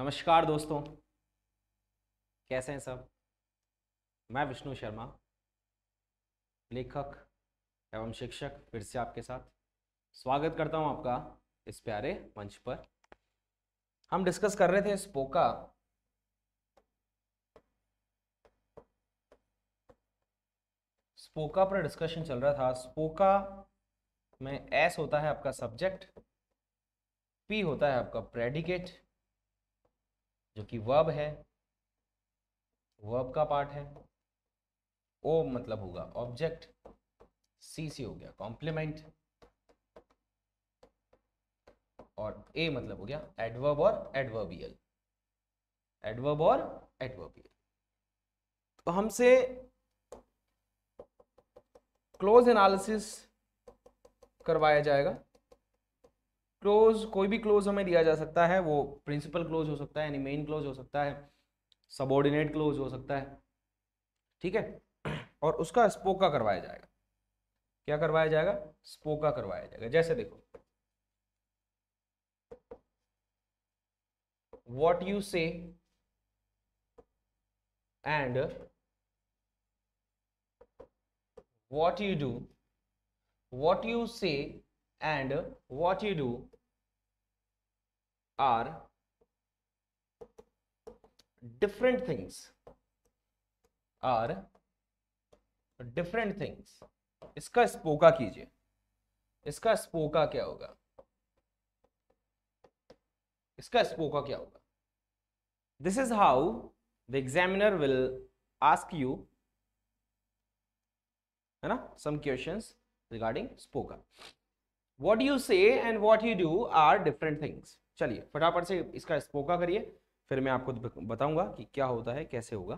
नमस्कार दोस्तों, कैसे हैं सब। मैं विष्णु शर्मा, लेखक एवं शिक्षक, फिर से आपके साथ स्वागत करता हूं आपका इस प्यारे मंच पर। हम डिस्कस कर रहे थे स्पोका। स्पोका पर डिस्कशन चल रहा था। स्पोका में एस होता है आपका सब्जेक्ट, पी होता है आपका प्रेडिकेट जो कि वर्ब है, वर्ब का पार्ट है। ओ मतलब होगा ऑब्जेक्ट, सी हो गया कॉम्प्लीमेंट, और ए मतलब हो गया एडवर्ब और एडवर्बियल। एडवर्ब और एडवर्बियल। तो हमसे क्लोज एनालिसिस करवाया जाएगा। क्लोज, कोई भी क्लोज हमें दिया जा सकता है, वो प्रिंसिपल क्लोज हो सकता है, यानी मेन क्लोज हो सकता है, सबऑर्डिनेट क्लोज हो सकता है, ठीक है। और उसका स्पोका करवाया जाएगा। क्या करवाया जाएगा? स्पोका करवाया जाएगा। जैसे देखो, what you say and what you do, what you say and what you do are different things, are different things। इसका स्पोका कीजिए। इसका स्पोका क्या होगा? इसका स्पोका क्या होगा? This is how the examiner will ask you, है ना, some questions regarding SPOCA. What you say and what you do are different things. चलिए फटाफट से इसका स्पोका करिए, फिर मैं आपको बताऊंगा कि क्या होता है, कैसे होगा।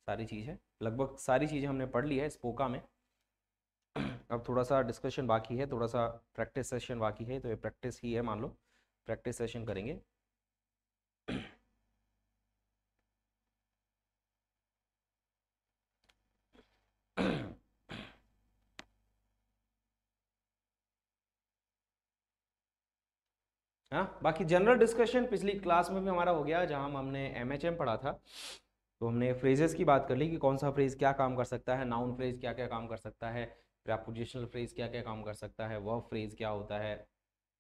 सारी चीज़ है, लगभग सारी चीज़ें हमने पढ़ ली है स्पोका में। अब थोड़ा सा डिस्कशन बाकी है, थोड़ा सा प्रैक्टिस सेशन बाकी है। तो ये प्रैक्टिस ही है, मान लो प्रैक्टिस सेशन करेंगे। हाँ, बाकी जनरल डिस्कशन पिछली क्लास में भी हमारा हो गया, जहाँ हमने एमएचएम पढ़ा था। तो हमने फ्रेजेस की बात कर ली कि कौन सा फ्रेज क्या काम कर सकता है, नाउन फ्रेज क्या क्या काम कर सकता है, प्रीपोजिशनल फ्रेज क्या क्या काम कर सकता है, वर्ब फ्रेज क्या होता है,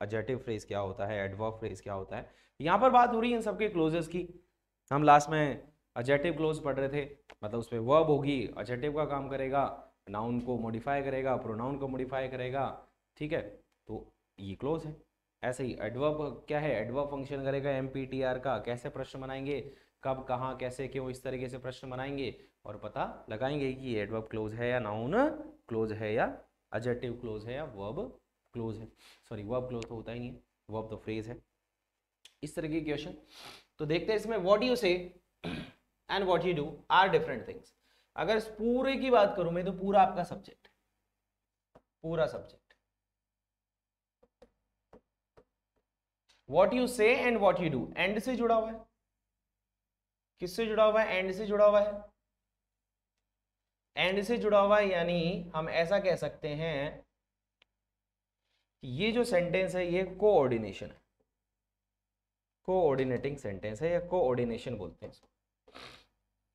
एडजेक्टिव फ्रेज क्या होता है, एडवर्ब फ्रेज क्या होता है। यहाँ पर बात हो रही है इन सबके क्लोजेस की। हम लास्ट में एडजेक्टिव क्लोज पढ़ रहे थे, मतलब उसमें वर्ब होगी, एडजेक्टिव का काम करेगा, नाउन को मॉडिफाई करेगा, प्रोनाउन को मॉडिफाई करेगा, ठीक है। तो ये क्लोज है। ऐसे ही एडवर्ब क्या है? एडवर्ब फंक्शन करेगा एमपीटीआर का। कैसे प्रश्न बनाएंगे, कब, कहाँ, कैसे, क्यों, इस तरीके से प्रश्न बनाएंगे और पता लगाएंगे कि एडवर्ब क्लोज है या नाउन क्लोज है या एडजेक्टिव क्लोज है या वर्ब क्लोज है। सॉरी, वर्ब क्लोज तो होता ही नहीं है, वर्ब तो फ्रेज है। इस तरह के क्वेश्चन। तो देखते हैं इसमें what you say and what you do are different things. अगर इस पूरे की बात करूं मैं, तो पूरा आपका सब्जेक्ट, पूरा subject, what you say and what you do, and से जुड़ा हुआ है। किससे जुड़ा हुआ है? एंड से जुड़ा हुआ है। एंड से जुड़ा हुआ है, यानी हम ऐसा कह सकते हैं कि ये जो सेंटेंस है ये कोऑर्डिनेशन है, कोऑर्डिनेटिंग सेंटेंस है, या कोऑर्डिनेशन बोलते हैं इसको।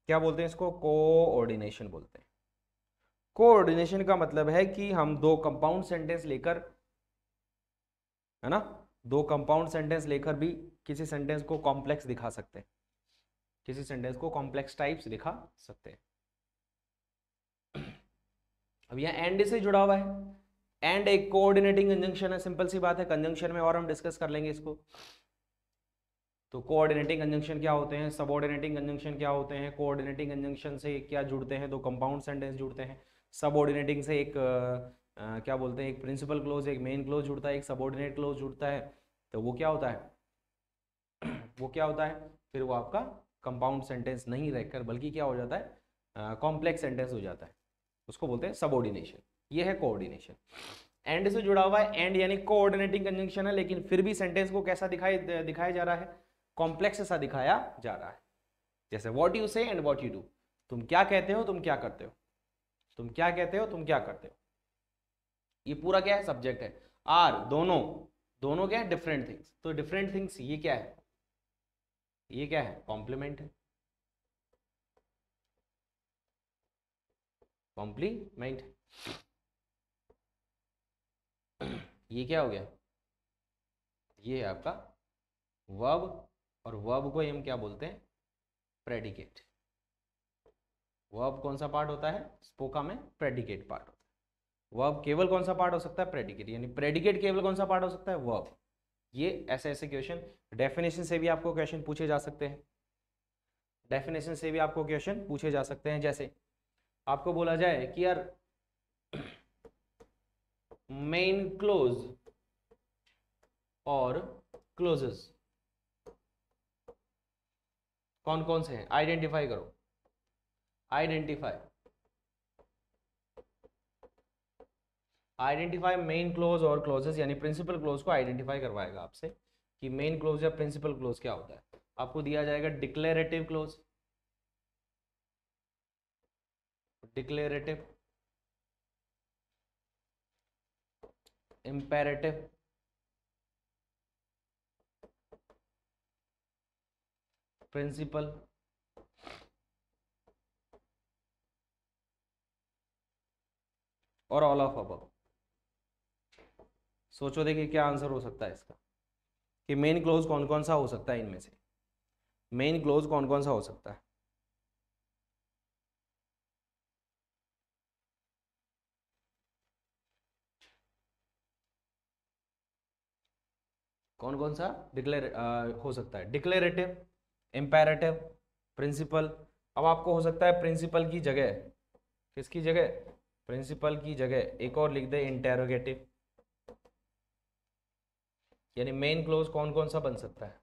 क्या बोलते हैं इसको? कोऑर्डिनेशन बोलते हैं। कोऑर्डिनेशन का मतलब है कि हम दो कंपाउंड सेंटेंस लेकर, है ना, दो कंपाउंड सेंटेंस लेकर भी किसी सेंटेंस को कॉम्प्लेक्स दिखा सकते हैं, किसी सेंटेंस को कॉम्प्लेक्स टाइप्स दिखा सकते हैं। अब यहां एंड से जुड़ा हुआ है। एंड एक कोऑर्डिनेटिंग कंजंक्शन है, सिंपल सी बात है। कंजंक्शन में और हम डिस्कस कर लेंगे इसको। तो कोऑर्डिनेटिंग कंजंक्शन क्या होते हैं, सबऑर्डिनेटिंग कंजंक्शन क्या होते हैं, कोऑर्डिनेटिंग कंजंक्शन से क्या जुड़ते हैं? दो कंपाउंड सेंटेंस जुड़ते हैं। सबऑर्डिनेटिंग से एक क्या बोलते हैं, एक प्रिंसिपल क्लोज, एक मेन क्लोज जुड़ता है, एक सबऑर्डिनेट क्लोज जुड़ता है। तो वो क्या होता है? वो क्या होता है? फिर वो आपका कंपाउंड सेंटेंस नहीं रहकर बल्कि क्या हो जाता है? कॉम्प्लेक्स सेंटेंस हो जाता है। उसको बोलते हैं सबऑर्डिनेशन। ये है कोऑर्डिनेशन। एंड से जुड़ा हुआ है। एंड यानी कोऑर्डिनेटिंग कंजंक्शन है, लेकिन फिर भी सेंटेंस को कैसा दिखाया जा रहा है? कॉम्प्लेक्स सा दिखाया जा रहा है। जैसे what you say and what you do, तुम क्या कहते हो, तुम क्या करते हो, तुम क्या कहते हो, तुम क्या करते हो। ये पूरा क्या है? सब्जेक्ट है। आर, दोनों, दोनों क्या है? Different things. तो डिफरेंट थिंग्स ये क्या है? ये क्या है? कॉम्प्लीमेंट है, कॉम्प्लीमेंट। ये क्या हो गया? ये है आपका वर्ब, और वर्ब को हम क्या बोलते हैं? प्रेडिकेट। वर्ब कौन सा पार्ट होता है स्पोका में? प्रेडिकेट पार्ट होता है। वर्ब केवल कौन सा पार्ट हो सकता है? प्रेडिकेट। यानी प्रेडिकेट केवल कौन सा पार्ट हो सकता है? वर्ब। ये ऐसे ऐसे क्वेश्चन, डेफिनेशन से भी आपको क्वेश्चन पूछे जा सकते हैं, डेफिनेशन से भी आपको क्वेश्चन पूछे जा सकते हैं। जैसे आपको बोला जाए कि यार मेन क्लोज और क्लोजेस कौन कौन से हैं, आइडेंटिफाई करो। आइडेंटिफाई, आइडेंटिफाई मेन क्लोज और क्लोजेस, यानी प्रिंसिपल क्लोज को आइडेंटिफाई करवाएगा आपसे कि मेन क्लोज या प्रिंसिपल क्लोज क्या होता है। आपको दिया जाएगा declarative clause, declarative, imperative, principal, और ऑल ऑफ अबव। सोचो देखिए क्या आंसर हो सकता है इसका, कि मेन क्लोज कौन कौन सा हो सकता है इनमें से, मेन क्लोज कौन कौन सा हो सकता है। कौन कौन सा हो सकता है? Declarative, imperative, principal. अब आपको हो सकता है प्रिंसिपल की जगह, किसकी जगह? प्रिंसिपल की जगह एक और लिख दे इंटेरोगेटिव। यानी मेन क्लोज कौन कौन सा बन सकता है?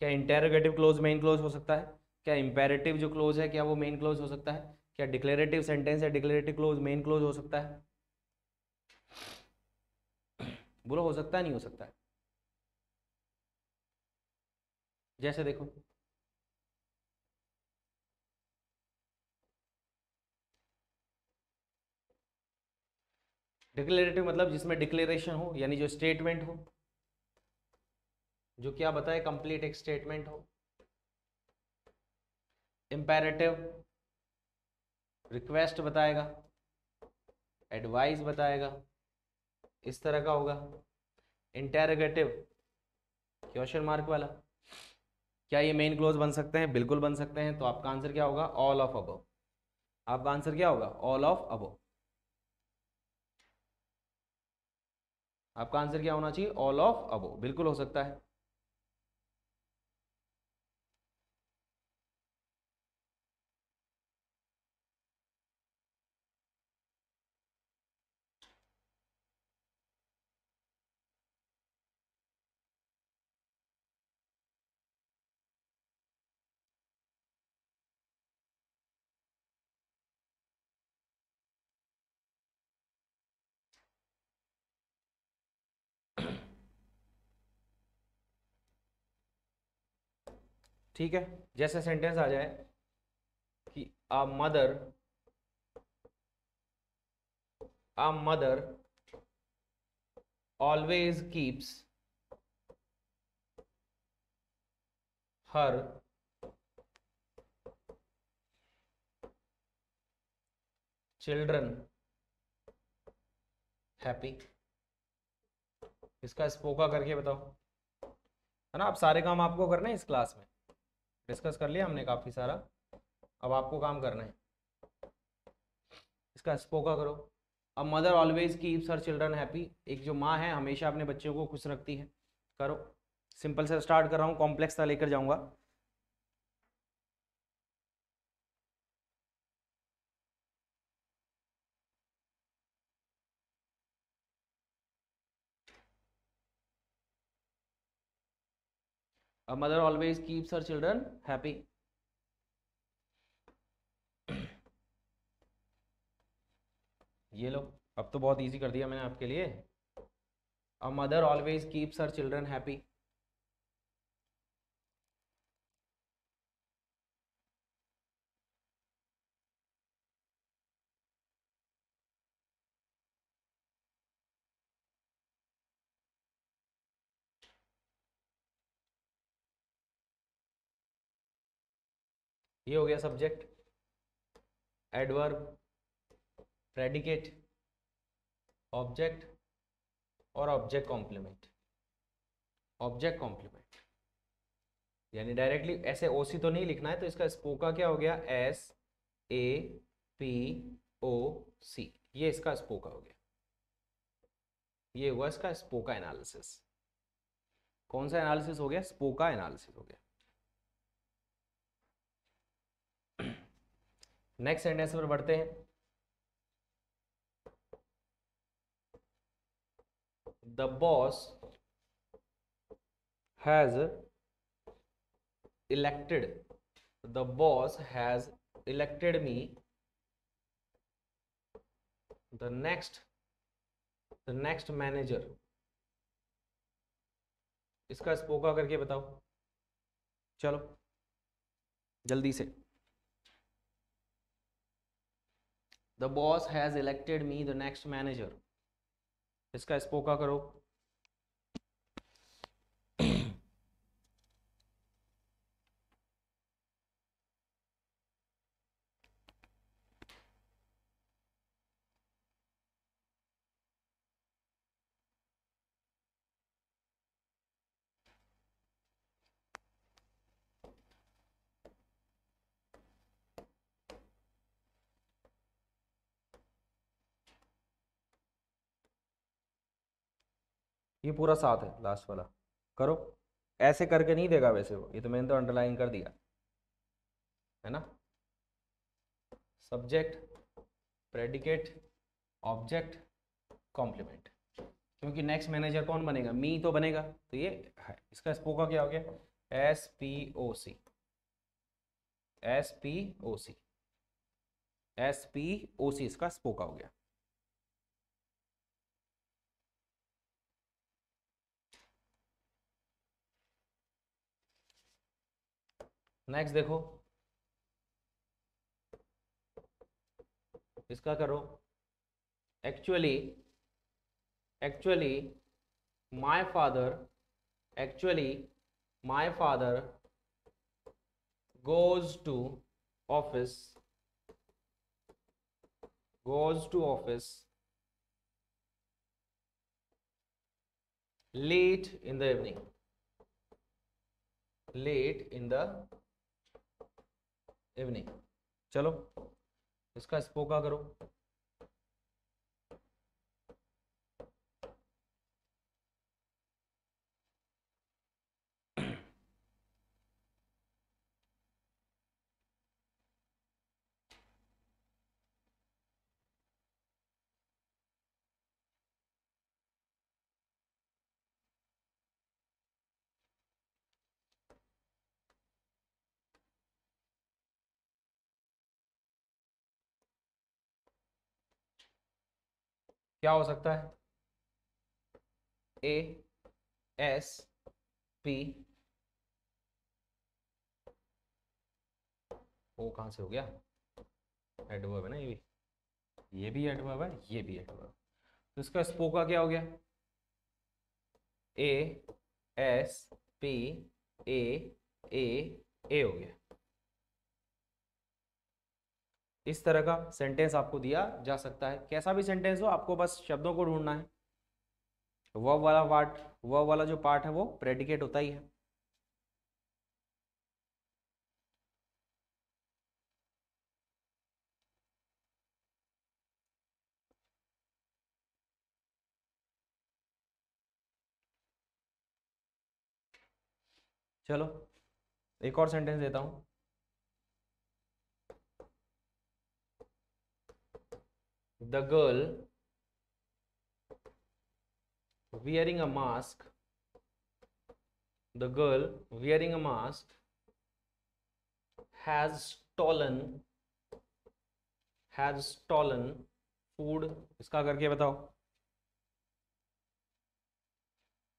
क्या इंटेरोगेटिव क्लोज मेन क्लोज हो सकता है? क्या इंपेरेटिव जो क्लोज है क्या वो मेन क्लोज हो सकता है? क्या डिक्लेरेटिव सेंटेंस या डिक्लेरेटिव क्लोज मेन क्लोज हो सकता है? बोलो, हो सकता है नहीं हो सकता है? जैसे देखो, डिक्लेरेटिव मतलब जिसमें डिक्लेरेशन हो, यानी जो स्टेटमेंट हो, जो क्या बताए, कंप्लीट एक स्टेटमेंट हो। इंपेरेटिव रिक्वेस्ट बताएगा, एडवाइस बताएगा, इस तरह का होगा। इंटेरोगेटिव क्वेश्चन मार्क वाला। क्या ये मेन क्लोज बन सकते हैं? बिल्कुल बन सकते हैं। तो आपका आंसर क्या होगा? All of above. आपका आंसर क्या होगा? All of above. आपका आंसर क्या होना चाहिए? All of above. बिल्कुल हो सकता है। ठीक है, जैसे सेंटेंस आ जाए कि a mother always keeps her children happy. इसका स्पोका करके बताओ। है ना, अब सारे काम आपको करने हैं इस क्लास में, डिस्कस कर लिया हमने काफ़ी सारा। अब आपको काम करना है, इसका स्पोका करो। अब mother always keeps her children happy, एक जो माँ है हमेशा अपने बच्चों को खुश रखती है। करो। सिंपल से स्टार्ट कर रहा हूँ, कॉम्प्लेक्स सा लेकर जाऊंगा। अब mother always keeps her children happy. ये लो, अब तो बहुत इजी कर दिया मैंने आपके लिए। अब mother always keeps her children happy. ये हो गया सब्जेक्ट, एडवर्ब, प्रेडिकेट, ऑब्जेक्ट और ऑब्जेक्ट कॉम्प्लीमेंट। ऑब्जेक्ट कॉम्प्लीमेंट यानी डायरेक्टली ऐसे ओसी तो नहीं लिखना है, तो इसका स्पोका क्या हो गया, एस ए पी ओ सी, ये इसका स्पोका हो गया। ये हुआ इसका स्पोका एनालिसिस। कौन सा एनालिसिस हो गया, स्पोका एनालिसिस हो गया। नेक्स्ट सेंटेंस पर बढ़ते हैं। The boss has elected, the boss has elected me the next manager। इसका स्पोका करके बताओ, चलो जल्दी से। the boss has elected me the next manager, इसका स्पोका करो। ये पूरा साथ है, लास्ट वाला करो। ऐसे करके नहीं देगा वैसे वो, ये तो मैंने तो अंडरलाइन कर दिया है ना। Subject, predicate, object, complement. क्योंकि नेक्स्ट मैनेजर कौन बनेगा, मी तो बनेगा, तो ये है। इसका स्पोका क्या हो गया, एस पी ओ सी, एस पी ओ सी, एस पी ओ सी इसका स्पोका हो गया। नेक्स्ट देखो, इसका करो। Actually, actually my father, actually my father goes to office, goes to office late in the evening, late in the evening। चलो इसका स्पोका करो। क्या हो सकता है, ए एस पी, ओ कहां से हो गया, एडवर्ब है ना, ये भी एडवर्ब है, ये भी एडवर्ब। तो इसका स्पोका क्या हो गया, ए एस पी ए ए ए हो गया। इस तरह का सेंटेंस आपको दिया जा सकता है, कैसा भी सेंटेंस हो, आपको बस शब्दों को ढूंढना है। वर्ब वाला पार्ट, वर्ब वाला जो पार्ट है वो प्रेडिकेट होता ही है। चलो एक और सेंटेंस देता हूं। The girl wearing a mask, the girl wearing a mask has stolen food। इसका करके बताओ,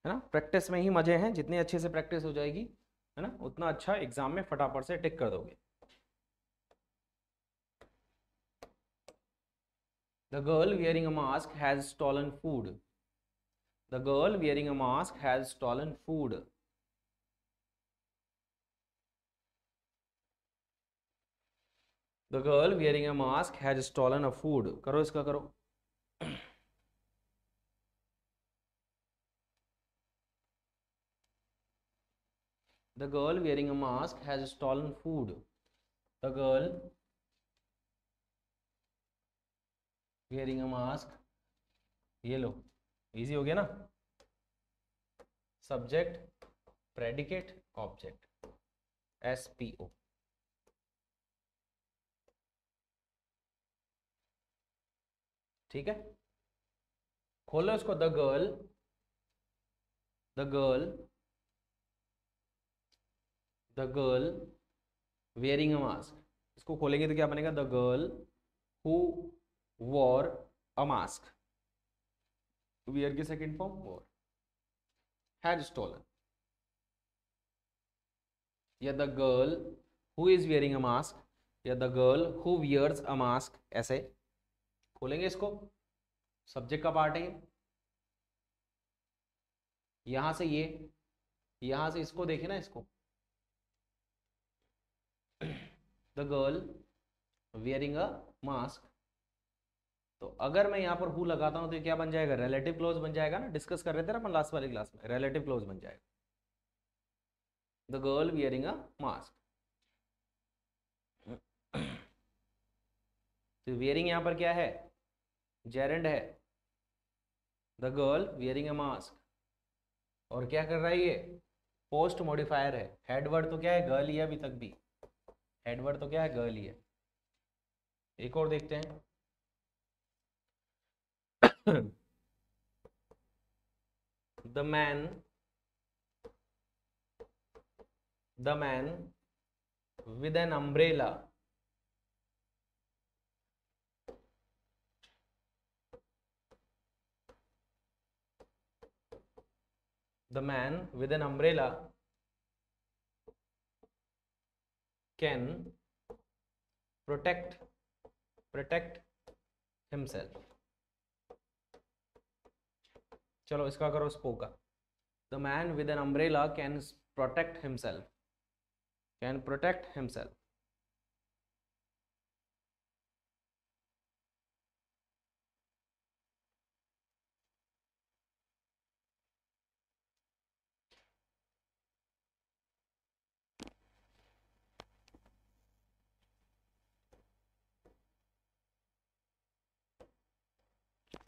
है ना। प्रैक्टिस में ही मजे हैं, जितनी अच्छे से प्रैक्टिस हो जाएगी, है ना, उतना अच्छा एग्जाम में फटाफट से टिक कर दोगे। The girl wearing a mask has stolen food, the girl wearing a mask has stolen food। The girl wearing a mask has stolen a food. करो इसका करो। The girl wearing a mask has stolen food. The girl wearing a mask, ये लो, easy हो गया ना। Subject predicate object, SPO। ठीक है, खोलो इसको। The girl, the girl, the girl wearing a mask. इसको खोलेंगे तो क्या बनेगा? The girl who wore a mask. Wear की second form wore, has stolen, या the girl who is wearing a mask, या the girl who wears a mask. ऐसे खोलेंगे इसको, सब्जेक्ट का पार्ट है ये। यहां से ये, यहां से इसको देखे ना, इसको the girl wearing a mask. तो अगर मैं यहां पर हु लगाता हूं तो ये क्या बन जाएगा? रिलेटिव क्लोज बन जाएगा ना। डिस्कस कर रहे थे ना अपन लास्ट वाली क्लास में, रिलेटिव क्लोज बन जाएगा। The girl wearing a mask. तो वियरिंग यहां पर क्या है? जेरेंड है। The girl wearing a mask, और क्या कर रहा है ये? पोस्ट मॉडिफायर है। हेडवर्ड तो क्या है? गर्ल ही है अभी तक भी। हेडवर्ड तो क्या है? गर्ल ही है। एक और देखते हैं। The man, the man with an umbrella, the man with an umbrella can protect, protect himself. चलो इसका करो स्पो का। The man with an umbrella can protect himself, can protect himself.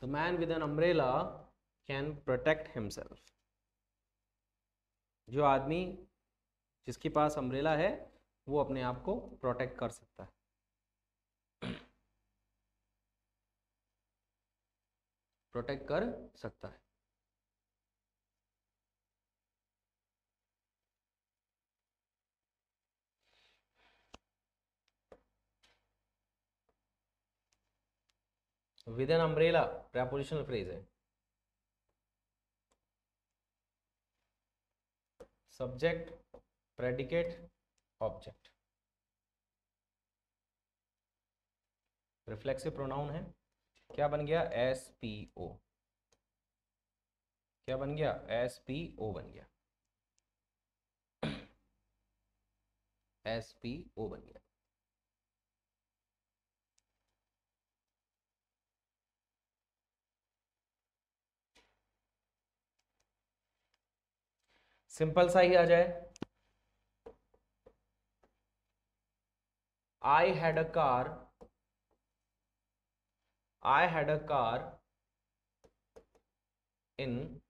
The man with an umbrella can protect himself. जो आदमी जिसके पास umbrella है वो अपने आप को प्रोटेक्ट कर सकता है। प्रोटेक्ट कर सकता है। With an umbrella prepositional phrase है। Subject predicate object, reflexive pronoun है। क्या बन गया? SPO। क्या बन गया? SPO बन गया। SPO बन गया। सिंपल सा ही आ जाए। I had a car, I had a car in,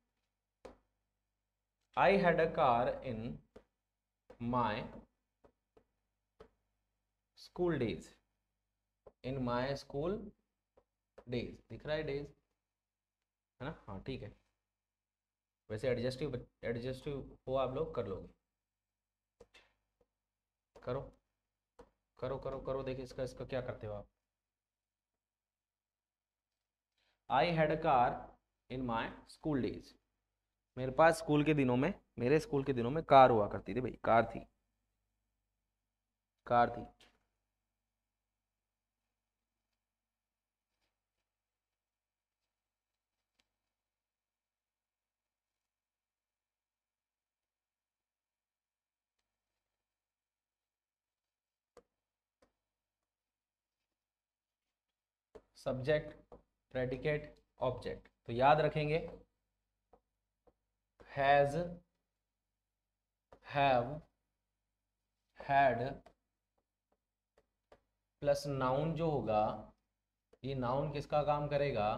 I had a car in my school days, in my school days. दिख रहा है डेज, है ना? हाँ ठीक है। वैसे एडजेस्टिव, एडजेस्टिव हो आप लोग कर लोगे। करो करो करो करो, देखिए इसका इसका क्या करते हो आप। I had a car in my school days. मेरे पास स्कूल के दिनों में, मेरे स्कूल के दिनों में कार हुआ करती थी भाई। कार थी, कार थी। Subject, predicate, object. तो याद रखेंगे has, have, had plus noun जो होगा, ये नाउन किसका काम करेगा?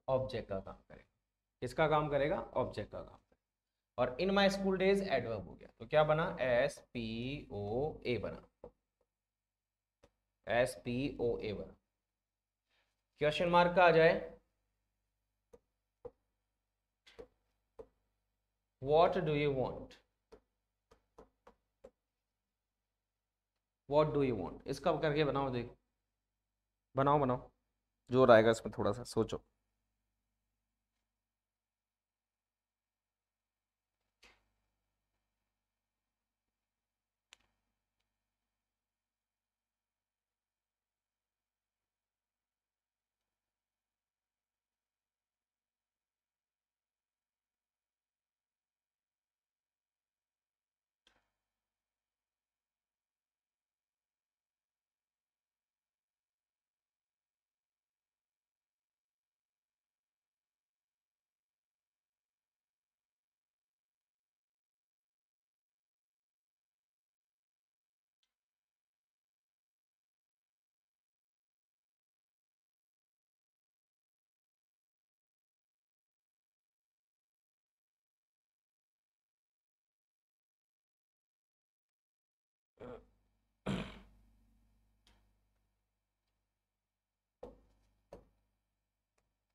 ऑब्जेक्ट का काम करेगा। किसका काम करेगा? ऑब्जेक्ट का काम करेगा। और इन माई स्कूल डेज एडवर्ब हो गया, तो क्या बना? SPOA बना, SPOA बना। क्वेश्चन मार्क का आ जाए, what do you want, what do you want, इसका करके बनाओ, देख बनाओ बनाओ, जोर आएगा इसमें, थोड़ा सा सोचो।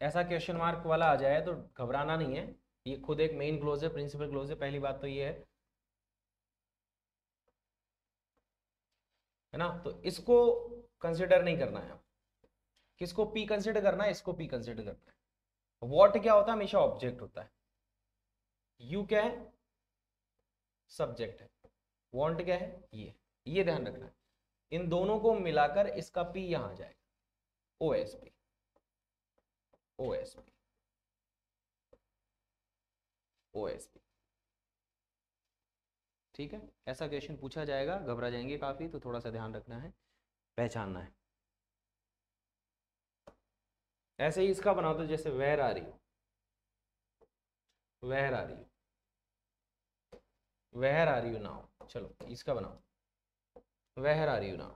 ऐसा क्वेश्चन मार्क वाला आ जाए तो घबराना नहीं है, ये खुद एक मेन क्लोज है, प्रिंसिपल क्लोज है। पहली बात तो ये है ना, तो इसको कंसिडर नहीं करना है। किसको पी कंसिडर करना है? इसको पी कंसिडर करना है। व्हाट क्या होता है? हमेशा ऑब्जेक्ट होता है। यू क्या है? सब्जेक्ट है। वांट क्या है? ये ध्यान रखना है। इन दोनों को मिलाकर इसका पी यहां आ जाएगा, OSP, OSP, OSP। ठीक है, ऐसा क्वेश्चन पूछा जाएगा, घबरा जाएंगे काफी, तो थोड़ा सा ध्यान रखना है, पहचानना है। ऐसे ही इसका बनाओ, तो जैसे वेयर आ रही हो, वेयर आ रही हो, वेयर आ रही हो नाउ। चलो इसका बनाओ, वेयर आ रही हो नाउ।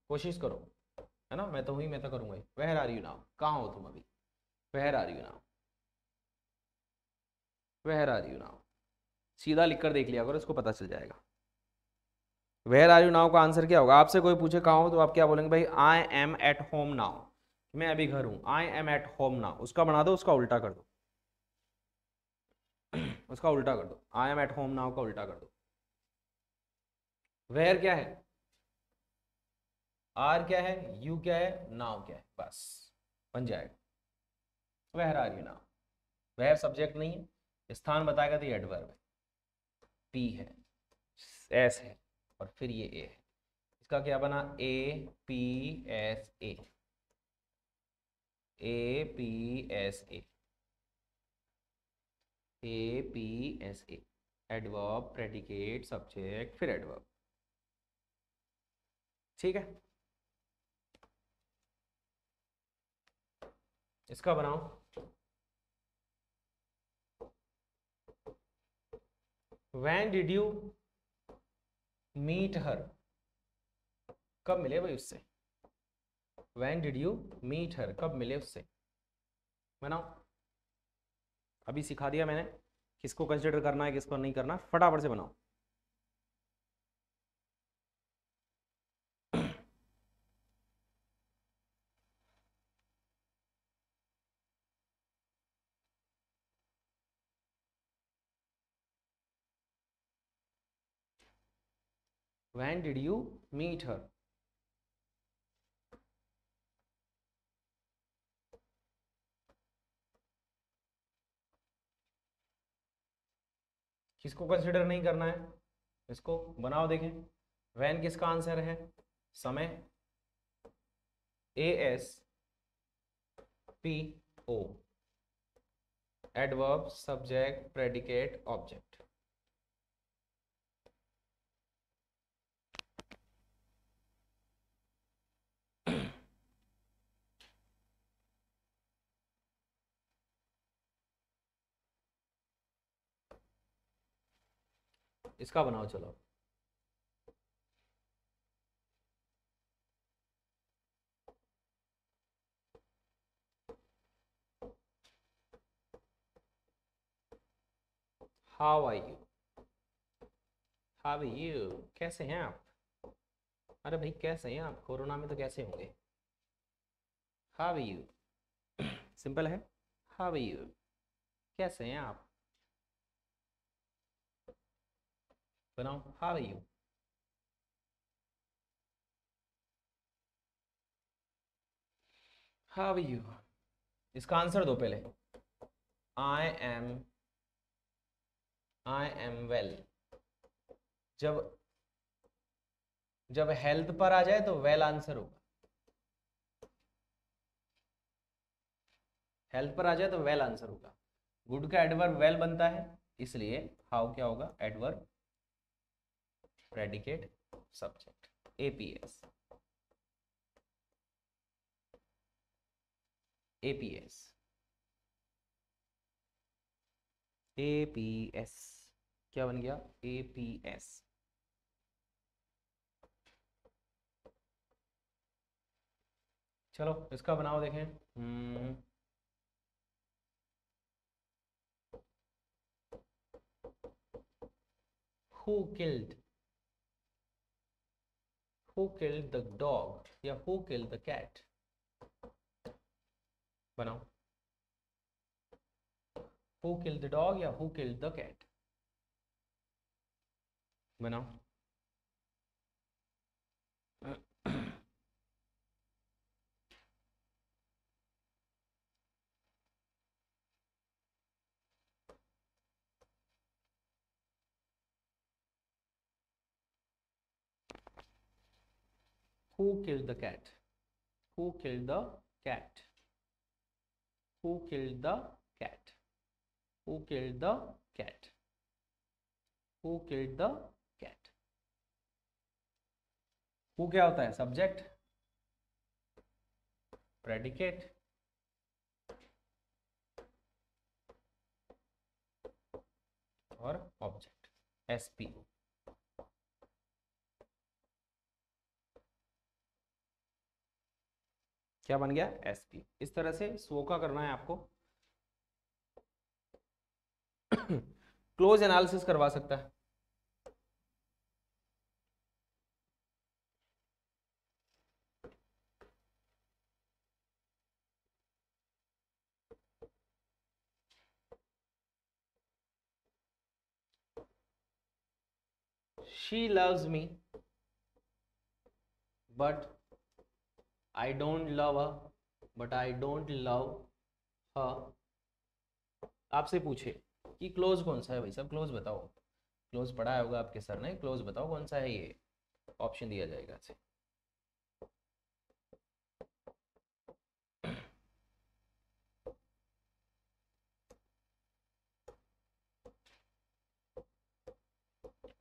कोशिश करो, है ना, मैं तो हुई, मैं तो करूंगा ही। वेयर आ रही हो नाउ, कहाँ हो तुम अभी? वेयर आ रही हो नाउ, वेयर आ रही हो नाउ। सीधा लिख कर देख लिया करो, इसको पता चल जाएगा। वेयर आर यू नाउ का आंसर क्या होगा? आपसे कोई पूछे कहाँ हो, तो आप क्या बोलेंगे? भाई I am at home now, मैं अभी घर हूं। I am at home now, उसका बना दो, उसका उल्टा कर दो, उसका उल्टा कर दो, I am at home now का उल्टा कर दो। वेयर क्या है? आर क्या है? यू क्या है? नाउ क्या है? बस बन जाएगा, where are you now. Where subject नहीं है, स्थान बताएगा तो ये एडवर्ब है, पी है, एस है, और फिर ये ए है। इसका क्या बना? APSA, APSA, APSA, adverb, predicate, subject, फिर एडवर्ब। ठीक है, इसका बनाओ, when did you meet her, कब मिले भाई उससे? When did you meet her, कब मिले उससे? बनाओ, अभी सिखा दिया मैंने किसको कंसिडर करना है, किसको नहीं करना, फटाफट से बनाओ। When did you meet her, किसको कंसिडर नहीं करना है? इसको बनाओ, देखें। व्हेन किसका आंसर है? समय, ASPO, adverb, subject, predicate, object. इसका बनाओ चलो। How are you, how are you, कैसे हैं आप? अरे भाई कैसे हैं आप, कोरोना में तो कैसे होंगे। हाउ आर यू सिंपल है, हाउ आर यू, कैसे हैं आप। बनाओ how are you. How are you, इसका आंसर दो पहले। I am, I am well. जब जब हेल्थ पर आ जाए तो वेल आंसर होगा, हेल्थ पर आ जाए तो वेल आंसर होगा। गुड का एडवर्ब वेल बनता है, इसलिए हाउ क्या होगा, adverb predicate subject, APS, APS, APS क्या बन गया, एपीएस। चलो इसका बनाओ देखें। Who killed, who killed the dog या who killed the cat। बनाओ, who killed the dog या who killed the cat। बनाओ। Who killed the cat, who killed the cat, who killed the cat, who killed the cat, who killed the cat। who क्या होता है, subject, predicate, और object, SP. क्या बन गया, SP. इस तरह से SWO का करना है आपको। क्लोज एनालिसिस करवा सकता है। She loves me but I don't love her, but I don't love her। आपसे पूछे कि क्लोज कौन सा है, भाई सब क्लोज बताओ। क्लोज पढ़ा होगा आपके सर ने, क्लोज बताओ कौन सा है, ये ऑप्शन दिया जाएगा इसे।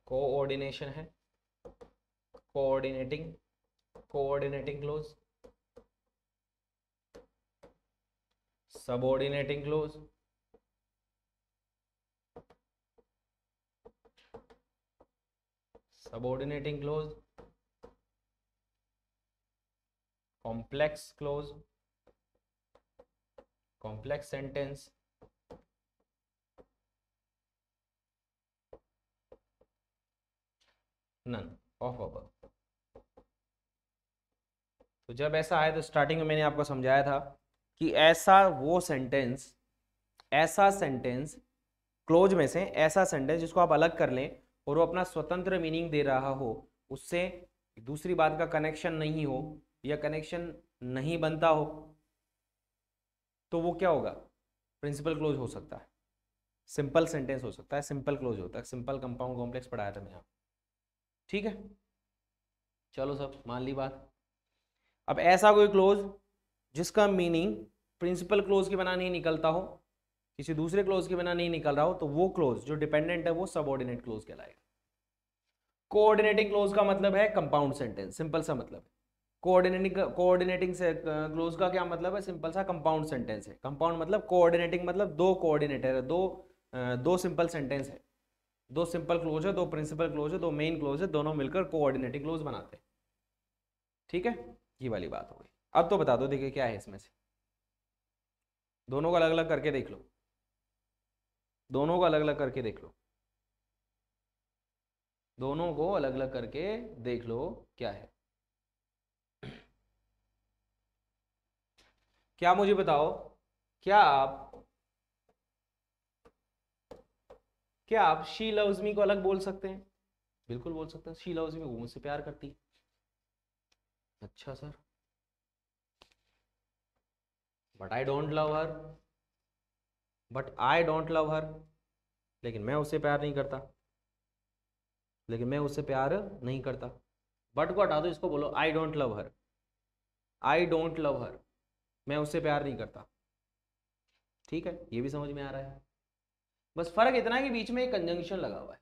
कोऑर्डिनेशन है, coordinating, coordinating clause, subordinating clause, subordinating clause, complex clause, complex sentence, none of above. तो जब ऐसा आए तो स्टार्टिंग में मैंने आपको समझाया था कि ऐसा वो सेंटेंस, ऐसा सेंटेंस क्लोज में से ऐसा सेंटेंस जिसको आप अलग कर लें और वो अपना स्वतंत्र मीनिंग दे रहा हो, उससे दूसरी बात का कनेक्शन नहीं हो या कनेक्शन नहीं बनता हो, तो वो क्या होगा, प्रिंसिपल क्लोज हो सकता है, सिंपल सेंटेंस हो सकता है, सिंपल क्लोज होता है। सिंपल, कंपाउंड, कॉम्प्लेक्स पढ़ाया था मैंने। ठीक है, चलो सब मान ली बात। अब ऐसा कोई क्लोज जिसका मीनिंग प्रिंसिपल क्लोज के बिना नहीं निकलता हो, किसी दूसरे क्लोज के बिना नहीं निकल रहा हो, तो वो क्लोज जो डिपेंडेंट है वो सबऑर्डिनेट क्लोज कहलाएगा। कोऑर्डिनेटिंग क्लोज का मतलब है कंपाउंड सेंटेंस, सिंपल सा मतलब है। कोऑर्डिनेटिंग से क्लोज का क्या मतलब है, सिंपल सा कंपाउंड सेंटेंस है। कंपाउंड मतलब कोऑर्डिनेटिंग मतलब दो कोऑर्डिनेटर है, दो सिंपल सेंटेंस है, दो सिंपल क्लोज है, दो प्रिंसिपल क्लोज है, दो मेन क्लोज है, दोनों मिलकर कोऑर्डिनेटिंग क्लोज बनाते हैं। ठीक है, ये वाली बात हो गई। अब तो बता दो देखिए क्या है इसमें से, दोनों को अलग अलग करके देख लो, दोनों को अलग अलग करके देख लो, दोनों को अलग अलग करके देख लो क्या है। क्या मुझे बताओ, क्या आप शी लव्स मी को अलग बोल सकते हैं? बिल्कुल बोल सकते हैं, शी लव्स मी, वो मुझसे प्यार करती है। अच्छा sir, but I don't love her, but I don't love हर, लेकिन मैं उससे प्यार नहीं करता, लेकिन मैं उससे प्यार नहीं करता। बट को हटा दो, इसको बोलो I don't love her, I don't love हर, मैं उससे प्यार नहीं करता। ठीक है, ये भी समझ में आ रहा है। बस फर्क इतना है कि बीच में एक कंजंक्शन लगा हुआ है,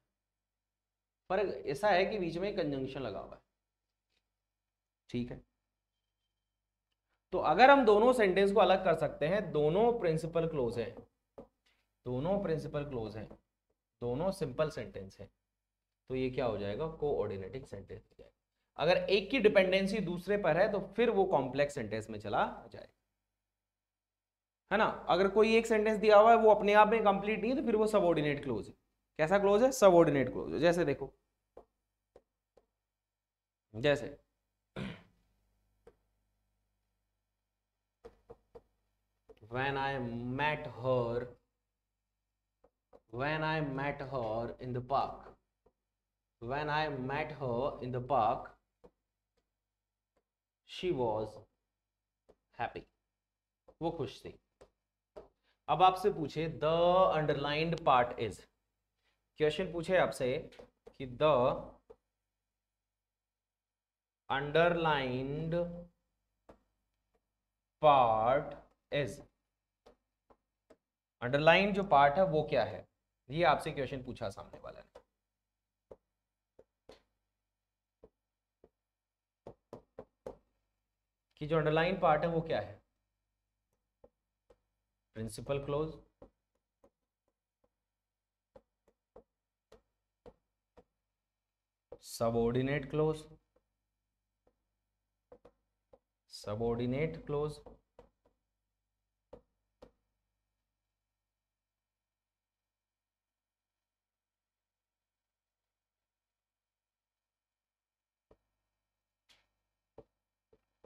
फर्क ऐसा है कि बीच में एक कंजंक्शन लगा हुआ है। ठीक है, तो अगर हम दोनों सेंटेंस को अलग कर सकते हैं, दोनों प्रिंसिपल क्लोज हैं, दोनों प्रिंसिपल क्लोज हैं, दोनों सिंपल सेंटेंस हैं, तो ये क्या हो जाएगा, कोऑर्डिनेटिंग सेंटेंस हो जाएगा। अगर एक की डिपेंडेंसी दूसरे पर है तो फिर वो कॉम्प्लेक्स सेंटेंस में चला जाए, है ना। अगर कोई एक सेंटेंस दिया हुआ है वो अपने आप में कंप्लीट नहीं है तो फिर वो सबऑर्डिनेट क्लोज है। कैसा क्लोज है, सबऑर्डिनेट क्लोज है। जैसे देखो, जैसे when I met her, when I met her in the park, when I met her in the park, she was happy, वो खुश थी। अब आपसे पूछे the underlined part is, question पूछे आपसे कि the underlined part is, underline जो पार्ट है वो क्या है, ये आपसे क्वेश्चन पूछा सामने वाला ने। कि जो अंडरलाइन पार्ट है वो क्या है, principal clause, subordinate clause, subordinate clause,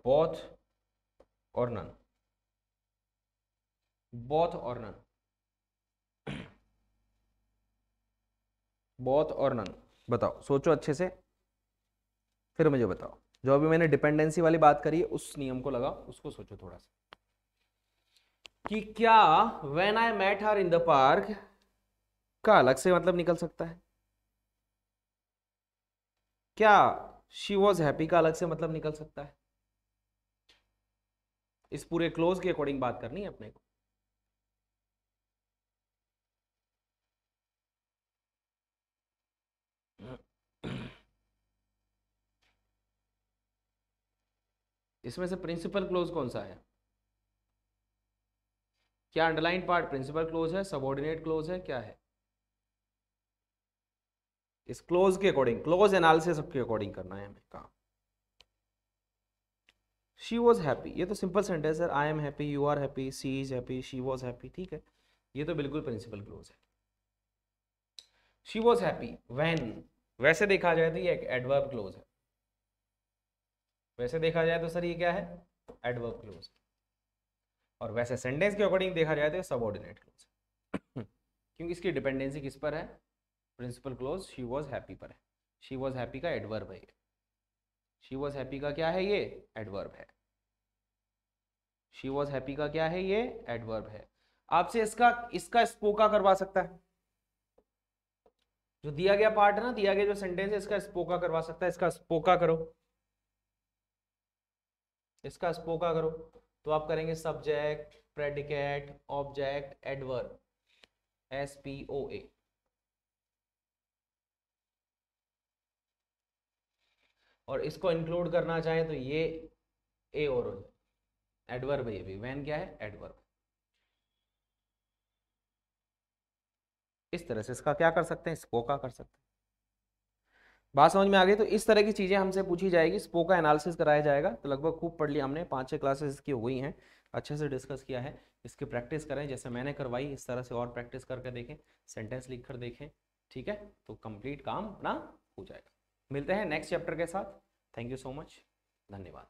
both और नन, बोथ और नन, बोथ और नन। बताओ, सोचो अच्छे से, फिर मुझे बताओ। जो अभी मैंने डिपेंडेंसी वाली बात करी है उस नियम को लगाओ, उसको सोचो थोड़ा सा कि क्या when I met her in the park का अलग से मतलब निकल सकता है, क्या शी वॉज हैप्पी का अलग से मतलब निकल सकता है। इस पूरे क्लोज के अकॉर्डिंग बात करनी है अपने को। इसमें से प्रिंसिपल क्लोज कौन सा है, क्या अंडरलाइन पार्ट प्रिंसिपल क्लोज है, सबऑर्डिनेट क्लोज है, क्या है। इस क्लोज के अकॉर्डिंग, क्लोज एनालिसिस के अकॉर्डिंग करना है हमें काम। शी वॉज हैप्पी, ये तो सिंपल सेंटेंस है, I am happy, you are happy, she is happy, she was happy. ठीक है, ये तो बिल्कुल प्रिंसिपल क्लोज है। शी वॉज हैप्पी व्हेन, वैसे देखा जाए तो ये एक एडवर्ब क्लोज है, वैसे देखा जाए तो सर ये क्या है, एडवर्ब क्लोज। और वैसे सेंटेंस के अकॉर्डिंग देखा जाए तो सबऑर्डिनेट क्लोज क्योंकि इसकी डिपेंडेंसी किस पर है, principal clause she was happy पर है। शी वॉज हैप्पी का एडवर्ब है ये, शी वॉज हैप्पी का क्या है, ये एडवर्ब है। शी वॉज हैप्पी का क्या है, ये एडवर्ब है। आपसे इसका इसका स्पोका करवा सकता है, जो दिया गया पार्ट है ना, दिया गया जो सेंटेंस है इसका स्पोका करवा सकता है। इसका स्पोका करो, इसका स्पोका करो, तो आप करेंगे subject, predicate, object, adverb, SPOA। और इसको इंक्लूड करना चाहे तो ये ए और हो जाए, एडवर्ब है ये भी। व्हेन क्या है, एडवर्ब। इस तरह से इसका क्या कर सकते हैं, स्पो का कर सकते हैं। बात समझ में आ गई? तो इस तरह की चीज़ें हमसे पूछी जाएगी, स्पो का एनालिसिस कराया जाएगा। तो लगभग खूब पढ़ लिया हमने, 5-6 क्लासेस इसकी हो गई हैं, अच्छे से डिस्कस किया है। इसकी प्रैक्टिस करें जैसे मैंने करवाई, इस तरह से और प्रैक्टिस करके देखें, सेंटेंस लिख कर देखें, ठीक है? तो कंप्लीट काम अपना हो जाएगा। मिलते हैं नेक्स्ट चैप्टर के साथ। थैंक यू सो मच, धन्यवाद।